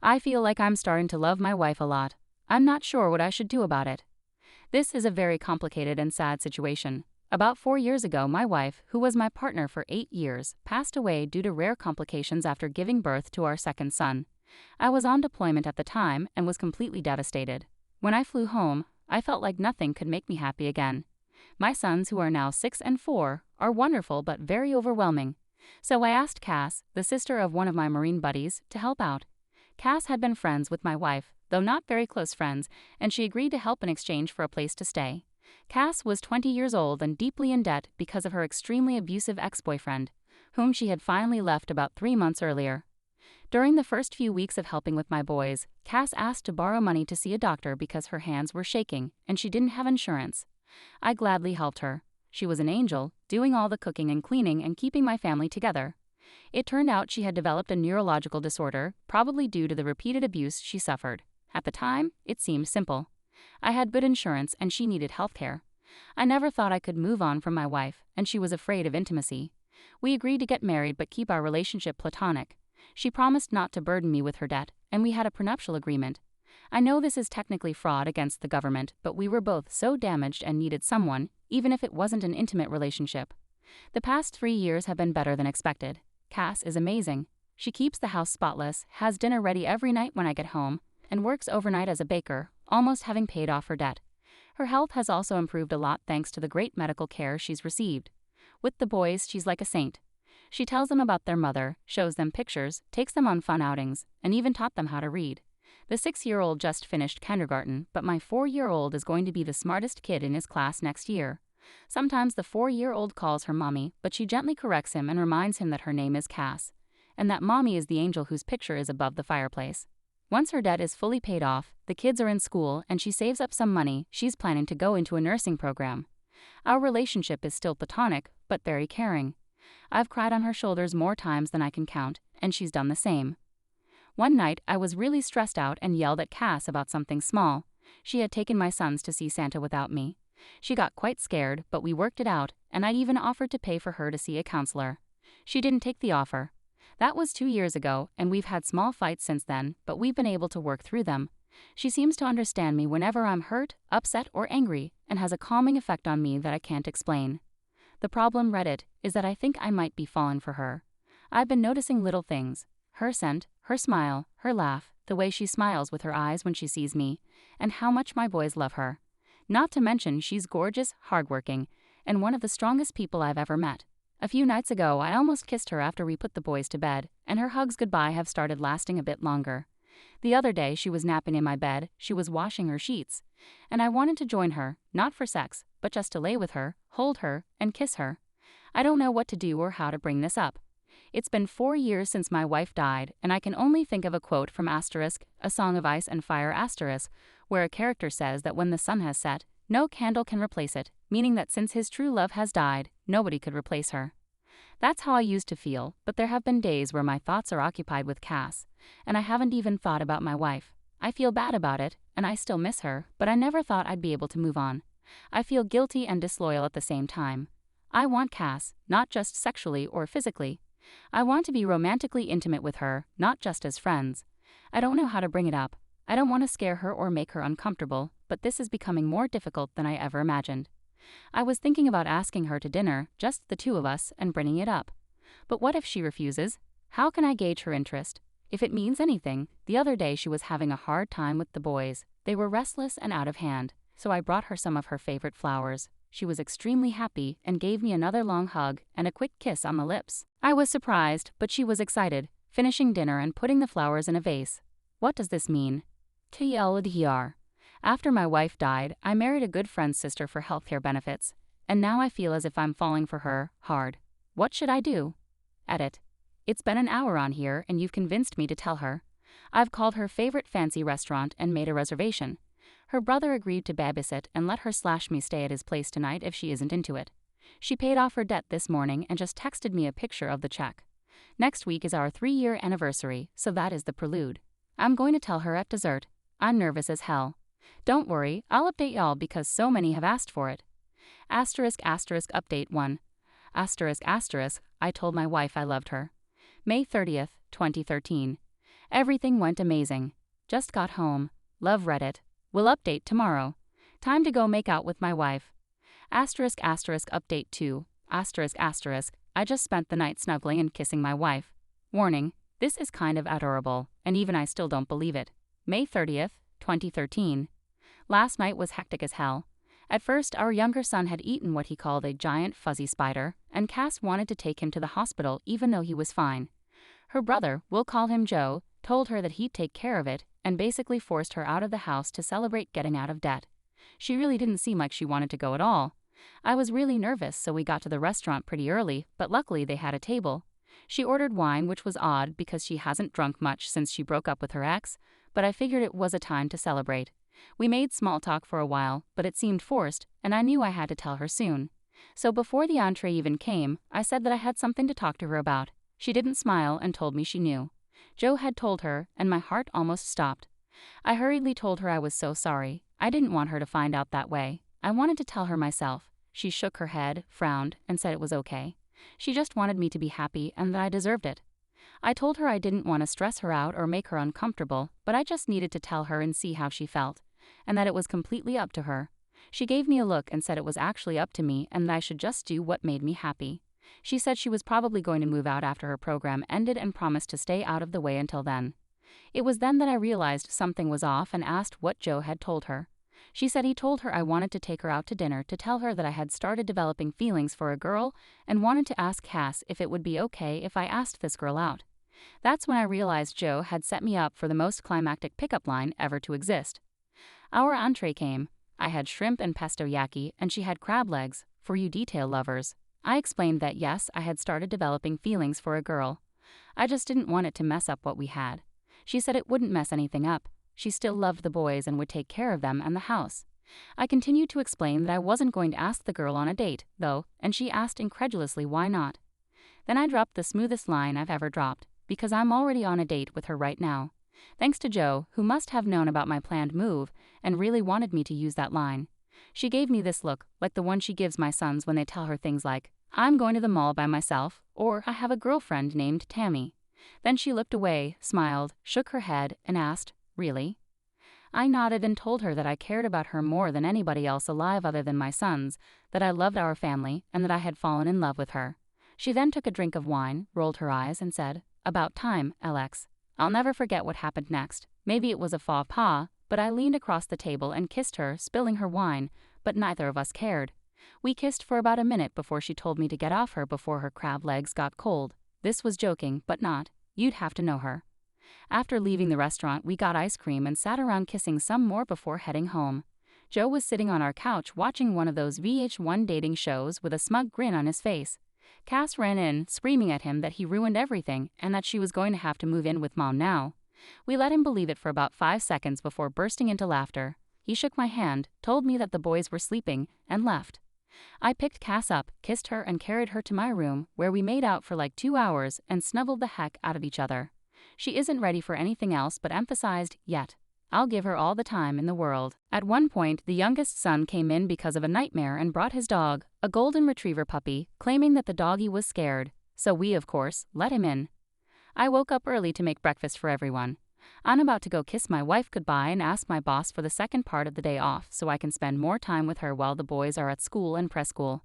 I feel like I'm starting to love my wife a lot. I'm not sure what I should do about it. This is a very complicated and sad situation. About 4 years ago, my wife, who was my partner for 8 years, passed away due to rare complications after giving birth to our second son. I was on deployment at the time and was completely devastated. When I flew home, I felt like nothing could make me happy again. My sons, who are now 6 and 4, are wonderful but very overwhelming. So I asked Cass, the sister of one of my Marine buddies, to help out. Cass had been friends with my wife, though not very close friends, and she agreed to help in exchange for a place to stay. Cass was 20 years old and deeply in debt because of her extremely abusive ex-boyfriend, whom she had finally left about 3 months earlier. During the first few weeks of helping with my boys, Cass asked to borrow money to see a doctor because her hands were shaking and she didn't have insurance. I gladly helped her. She was an angel, doing all the cooking and cleaning and keeping my family together. It turned out she had developed a neurological disorder, probably due to the repeated abuse she suffered. At the time, it seemed simple. I had good insurance and she needed health care. I never thought I could move on from my wife, and she was afraid of intimacy. We agreed to get married but keep our relationship platonic. She promised not to burden me with her debt, and we had a prenuptial agreement. I know this is technically fraud against the government, but we were both so damaged and needed someone, even if it wasn't an intimate relationship. The past 3 years have been better than expected. Cass is amazing. She keeps the house spotless, has dinner ready every night when I get home, and works overnight as a baker, almost having paid off her debt. Her health has also improved a lot thanks to the great medical care she's received. With the boys, she's like a saint. She tells them about their mother, shows them pictures, takes them on fun outings, and even taught them how to read. The 6-year-old just finished kindergarten, but my 4-year-old is going to be the smartest kid in his class next year. Sometimes the 4-year-old calls her mommy, but she gently corrects him and reminds him that her name is Cass, and that mommy is the angel whose picture is above the fireplace. Once her debt is fully paid off, the kids are in school and she saves up some money. She's planning to go into a nursing program. Our relationship is still platonic, but very caring. I've cried on her shoulders more times than I can count, and she's done the same. One night, I was really stressed out and yelled at Cass about something small. She had taken my sons to see Santa without me. She got quite scared, but we worked it out, and I even offered to pay for her to see a counselor. She didn't take the offer. That was 2 years ago, and we've had small fights since then, but we've been able to work through them. She seems to understand me whenever I'm hurt, upset, or angry, and has a calming effect on me that I can't explain. The problem, Reddit, is that I think I might be falling for her. I've been noticing little things. Her scent, her smile, her laugh, the way she smiles with her eyes when she sees me, and how much my boys love her. Not to mention she's gorgeous, hardworking, and one of the strongest people I've ever met. A few nights ago, I almost kissed her after we put the boys to bed, and her hugs goodbye have started lasting a bit longer. The other day, she was napping in my bed, she was washing her sheets, and I wanted to join her, not for sex, but just to lay with her, hold her, and kiss her. I don't know what to do or how to bring this up. It's been 4 years since my wife died, and I can only think of a quote from Asterisk, A Song of Ice and Fire Asterisk, where a character says that when the sun has set, no candle can replace it, meaning that since his true love has died, nobody could replace her. That's how I used to feel, but there have been days where my thoughts are occupied with Cass, and I haven't even thought about my wife. I feel bad about it, and I still miss her, but I never thought I'd be able to move on. I feel guilty and disloyal at the same time. I want Cass, not just sexually or physically. I want to be romantically intimate with her, not just as friends. I don't know how to bring it up. I don't want to scare her or make her uncomfortable, but this is becoming more difficult than I ever imagined. I was thinking about asking her to dinner, just the two of us, and bringing it up. But what if she refuses? How can I gauge her interest? If it means anything, the other day she was having a hard time with the boys. They were restless and out of hand, so I brought her some of her favorite flowers. She was extremely happy and gave me another long hug and a quick kiss on the lips. I was surprised, but she was excited, finishing dinner and putting the flowers in a vase. What does this mean? TLDR. After my wife died, I married a good friend's sister for healthcare benefits, and now I feel as if I'm falling for her, hard. What should I do? Edit. It's been an hour on here and you've convinced me to tell her. I've called her favorite fancy restaurant and made a reservation. Her brother agreed to babysit and let her / me stay at his place tonight if she isn't into it. She paid off her debt this morning and just texted me a picture of the check. Next week is our 3-year anniversary, so that is the prelude. I'm going to tell her at dessert. I'm nervous as hell. Don't worry, I'll update y'all because so many have asked for it. Asterisk update 1. Asterisk I told my wife I loved her. May 30th, 2013. Everything went amazing. Just got home. Love Reddit. Will update tomorrow. Time to go make out with my wife. Asterisk asterisk update 2. Asterisk asterisk. I just spent the night snuggling and kissing my wife. Warning. This is kind of adorable, and even I still don't believe it. May 30th, 2013. Last night was hectic as hell. At first, our younger son had eaten what he called a giant fuzzy spider, and Cass wanted to take him to the hospital even though he was fine. Her brother, we'll call him Joe, told her that he'd take care of it, and basically forced her out of the house to celebrate getting out of debt. She really didn't seem like she wanted to go at all. I was really nervous, so we got to the restaurant pretty early, but luckily they had a table. She ordered wine, which was odd because she hasn't drunk much since she broke up with her ex, but I figured it was a time to celebrate. We made small talk for a while, but it seemed forced, and I knew I had to tell her soon. So before the entree even came, I said that I had something to talk to her about. She didn't smile and told me she knew. Joe had told her, and my heart almost stopped. I hurriedly told her I was so sorry. I didn't want her to find out that way. I wanted to tell her myself. She shook her head, frowned, and said it was okay. She just wanted me to be happy and that I deserved it. I told her I didn't want to stress her out or make her uncomfortable, but I just needed to tell her and see how she felt, and that it was completely up to her. She gave me a look and said it was actually up to me and that I should just do what made me happy. She said she was probably going to move out after her program ended and promised to stay out of the way until then. It was then that I realized something was off and asked what Joe had told her. She said he told her I wanted to take her out to dinner to tell her that I had started developing feelings for a girl and wanted to ask Cass if it would be okay if I asked this girl out. That's when I realized Joe had set me up for the most climactic pickup line ever to exist. Our entree came. I had shrimp and pesto yaki, and she had crab legs, for you detail lovers. I explained that yes, I had started developing feelings for a girl. I just didn't want it to mess up what we had. She said it wouldn't mess anything up. She still loved the boys and would take care of them and the house. I continued to explain that I wasn't going to ask the girl on a date, though, and she asked incredulously why not. Then I dropped the smoothest line I've ever dropped, because I'm already on a date with her right now. Thanks to Joe, who must have known about my planned move and really wanted me to use that line. She gave me this look, like the one she gives my sons when they tell her things like, "I'm going to the mall by myself," or "I have a girlfriend named Tammy." Then she looked away, smiled, shook her head, and asked, "Really?" I nodded and told her that I cared about her more than anybody else alive other than my sons, that I loved our family, and that I had fallen in love with her. She then took a drink of wine, rolled her eyes, and said, "About time, LX." I'll never forget what happened next. Maybe it was a faux pas, but I leaned across the table and kissed her, spilling her wine, but neither of us cared. We kissed for about a minute before she told me to get off her before her crab legs got cold. This was joking, but not. You'd have to know her. After leaving the restaurant, we got ice cream and sat around kissing some more before heading home. Joe was sitting on our couch watching one of those VH1 dating shows with a smug grin on his face. Cass ran in, screaming at him that he ruined everything and that she was going to have to move in with Mom now. We let him believe it for about 5 seconds before bursting into laughter. He shook my hand, told me that the boys were sleeping, and left. I picked Cass up, kissed her, and carried her to my room, where we made out for like 2 hours and snuggled the heck out of each other. She isn't ready for anything else but emphasized, yet. I'll give her all the time in the world. At one point, the youngest son came in because of a nightmare and brought his dog, a golden retriever puppy, claiming that the doggy was scared, so we, of course, let him in. I woke up early to make breakfast for everyone. I'm about to go kiss my wife goodbye and ask my boss for the second part of the day off so I can spend more time with her while the boys are at school and preschool.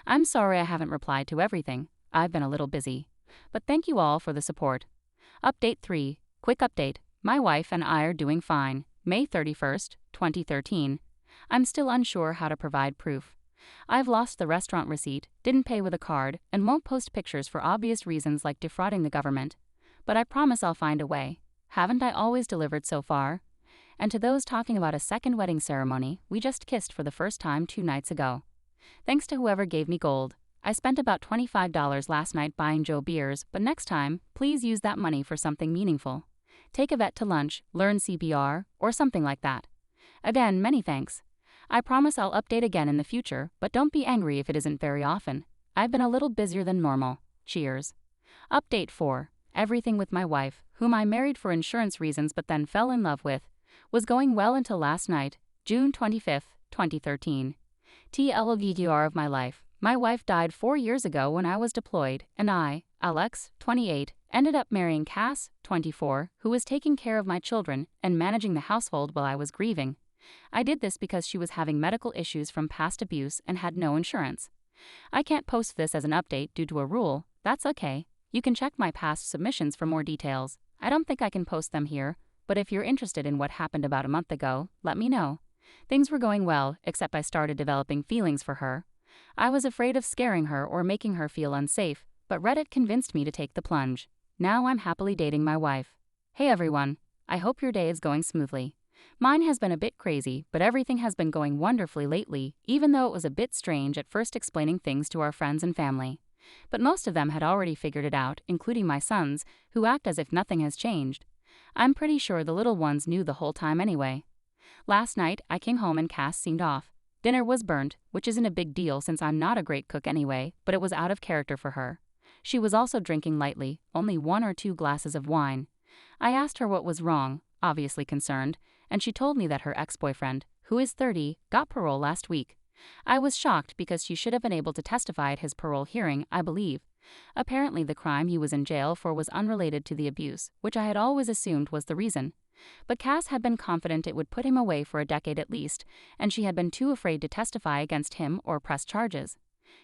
I'm sorry I haven't replied to everything. I've been a little busy. But thank you all for the support. Update 3. Quick update. My wife and I are doing fine. May 31st, 2013. I'm still unsure how to provide proof. I've lost the restaurant receipt, didn't pay with a card, and won't post pictures for obvious reasons like defrauding the government. But I promise I'll find a way. Haven't I always delivered so far? And to those talking about a second wedding ceremony, we just kissed for the first time 2 nights ago. Thanks to whoever gave me gold. I spent about $25 last night buying Joe beers, but next time, please use that money for something meaningful. Take a vet to lunch, learn CPR, or something like that. Again, many thanks. I promise I'll update again in the future, but don't be angry if it isn't very often. I've been a little busier than normal. Cheers. Update 4. Everything with my wife, whom I married for insurance reasons but then fell in love with, was going well until last night, June 25th, 2013. TLGGR of my life. My wife died 4 years ago when I was deployed, and I, Alex, 28, Ended up marrying Cass, 24, who was taking care of my children and managing the household while I was grieving. I did this because she was having medical issues from past abuse and had no insurance. I can't post this as an update due to a rule. That's okay. You can check my past submissions for more details. I don't think I can post them here, but if you're interested in what happened about a month ago, let me know. Things were going well, except I started developing feelings for her. I was afraid of scaring her or making her feel unsafe, but Reddit convinced me to take the plunge. Now I'm happily dating my wife. Hey everyone, I hope your day is going smoothly. Mine has been a bit crazy, but everything has been going wonderfully lately, even though it was a bit strange at first explaining things to our friends and family. But most of them had already figured it out, including my sons, who act as if nothing has changed. I'm pretty sure the little ones knew the whole time anyway. Last night, I came home and Cass seemed off. Dinner was burnt, which isn't a big deal since I'm not a great cook anyway, but it was out of character for her. She was also drinking lightly, only 1 or 2 glasses of wine. I asked her what was wrong, obviously concerned, and she told me that her ex-boyfriend, who is 30, got parole last week. I was shocked because she should have been able to testify at his parole hearing, I believe. Apparently the crime he was in jail for was unrelated to the abuse, which I had always assumed was the reason. But Cass had been confident it would put him away for a decade at least, and she had been too afraid to testify against him or press charges.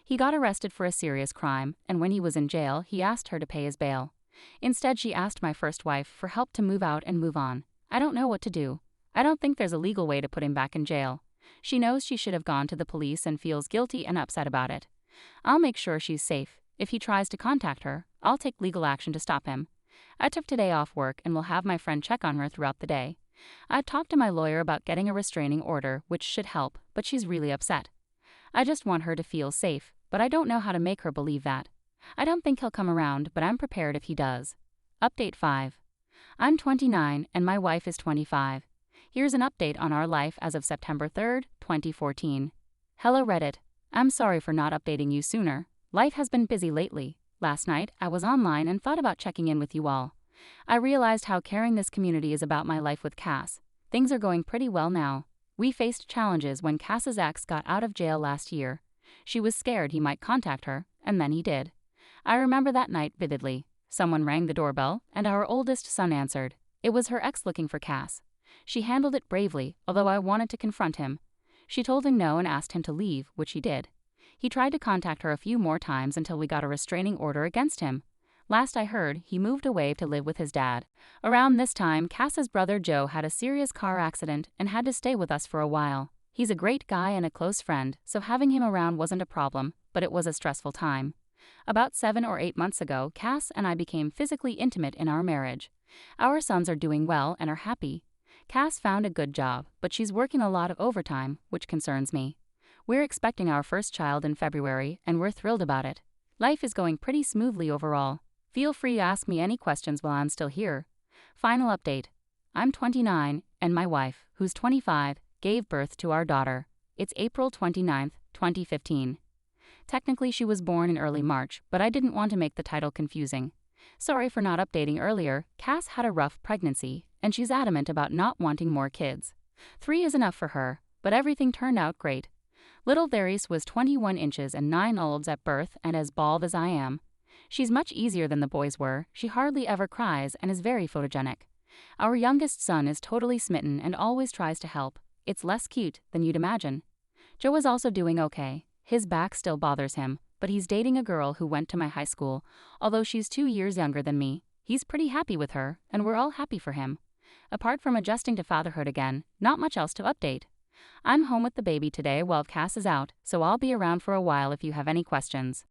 He got arrested for a serious crime, and when he was in jail, he asked her to pay his bail. Instead, she asked my first wife for help to move out and move on. I don't know what to do. I don't think there's a legal way to put him back in jail. She knows she should have gone to the police and feels guilty and upset about it. I'll make sure she's safe. If he tries to contact her, I'll take legal action to stop him. I took today off work and will have my friend check on her throughout the day. I talked to my lawyer about getting a restraining order, which should help, but she's really upset. I just want her to feel safe, but I don't know how to make her believe that. I don't think he'll come around, but I'm prepared if he does. Update 5. I'm 29 and my wife is 25. Here's an update on our life as of September 3rd, 2014. Hello Reddit. I'm sorry for not updating you sooner. Life has been busy lately. Last night, I was online and thought about checking in with you all. I realized how caring this community is about my life with Cass. Things are going pretty well now. We faced challenges when Cass's ex got out of jail last year. She was scared he might contact her, and then he did. I remember that night vividly. Someone rang the doorbell, and our oldest son answered. It was her ex looking for Cass. She handled it bravely, although I wanted to confront him. She told him no and asked him to leave, which he did. He tried to contact her a few more times until we got a restraining order against him. Last I heard, he moved away to live with his dad. Around this time, Cass's brother Joe had a serious car accident and had to stay with us for a while. He's a great guy and a close friend, so having him around wasn't a problem, but it was a stressful time. About 7 or 8 months ago, Cass and I became physically intimate in our marriage. Our sons are doing well and are happy. Cass found a good job, but she's working a lot of overtime, which concerns me. We're expecting our first child in February, and we're thrilled about it. Life is going pretty smoothly overall. Feel free to ask me any questions while I'm still here. Final update. I'm 29, and my wife, who's 25, gave birth to our daughter. It's April 29th, 2015. Technically, she was born in early March, but I didn't want to make the title confusing. Sorry for not updating earlier. Cass had a rough pregnancy, and she's adamant about not wanting more kids. 3 is enough for her, but everything turned out great. Little Varys was 21 inches and 9 olds at birth and as bald as I am. She's much easier than the boys were. She hardly ever cries and is very photogenic. Our youngest son is totally smitten and always tries to help. It's less cute than you'd imagine. Joe is also doing okay. His back still bothers him, but he's dating a girl who went to my high school, although she's 2 years younger than me. He's pretty happy with her, and we're all happy for him. Apart from adjusting to fatherhood again, not much else to update. I'm home with the baby today while Cass is out, so I'll be around for a while if you have any questions.